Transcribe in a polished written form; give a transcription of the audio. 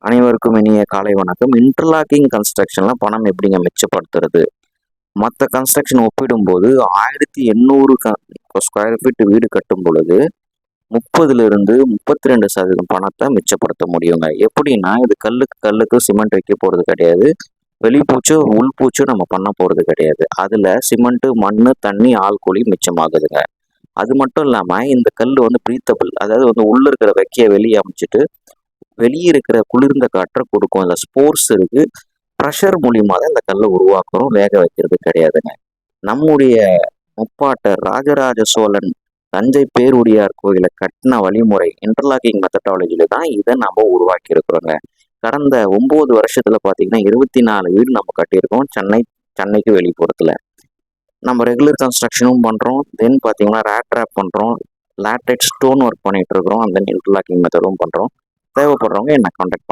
அனைவருக்கும் இனிய காலை வணக்கம். இன்டர்லாக்கிங் கன்ஸ்ட்ரக்ஷன்ல பணம் எப்படிங்க மிச்சப்படுத்துறது? மற்ற கன்ஸ்ட்ரக்ஷன் ஒப்பிடும்போது 1800 ஸ்கொயர் ஃபீட் வீடு கட்டும் பொழுது 30லிருந்து 32% பணத்தை மிச்சப்படுத்த முடியுங்க. எப்படின்னா, இது கல்லுக்கு சிமெண்ட் வைக்க போறது கிடையாது. வெளிப்பூச்சோ உள்பூச்சோ நம்ம பண்ண போறது கிடையாது. அதுல சிமெண்ட், மண்ணு, தண்ணி, ஆள்கூலி மிச்சமாகுதுங்க. அது மட்டும் இல்லாம இந்த கல் பிரீத்தபிள், அதாவது உள்ள இருக்கிற வெக்கைய வெளியே அமைச்சிட்டு வெளியே இருக்கிற குளிர்ந்த காற்றை கொடுக்கும். அந்த ஸ்போர்ஸ் இருக்கு. ப்ரெஷர் மூலியமா தான் இந்த கல்லை உருவாக்குறோம், வேக வைக்கிறது கிடையாதுங்க. நம்முடைய முப்பாட்டர் ராஜராஜ சோழன் தஞ்சை பேருடையார் கோயிலை கட்டின வழிமுறை இன்டர்லாக்கிங் மெத்தடாலஜியில தான் இதை நம்ம உருவாக்கி இருக்கிறோங்க. கடந்த 9 வருஷத்துல பார்த்தீங்கன்னா 24 வீடு நம்ம கட்டியிருக்கோம். சென்னைக்கு வெளிப்புறத்துல நம்ம ரெகுலர் கன்ஸ்ட்ரக்ஷனும் பண்றோம். தென் பார்த்தீங்கன்னா ரேட் ட்ராப் பண்றோம், லேட்டெக்ஸ் ஸ்டோன் ஒர்க் பண்ணிட்டு இருக்கிறோம். அந்த இன்டர்லாக்கிங் மெத்தடும் பண்றோம். தேவைப்படுறவங்க என்ன கான்டாக்ட்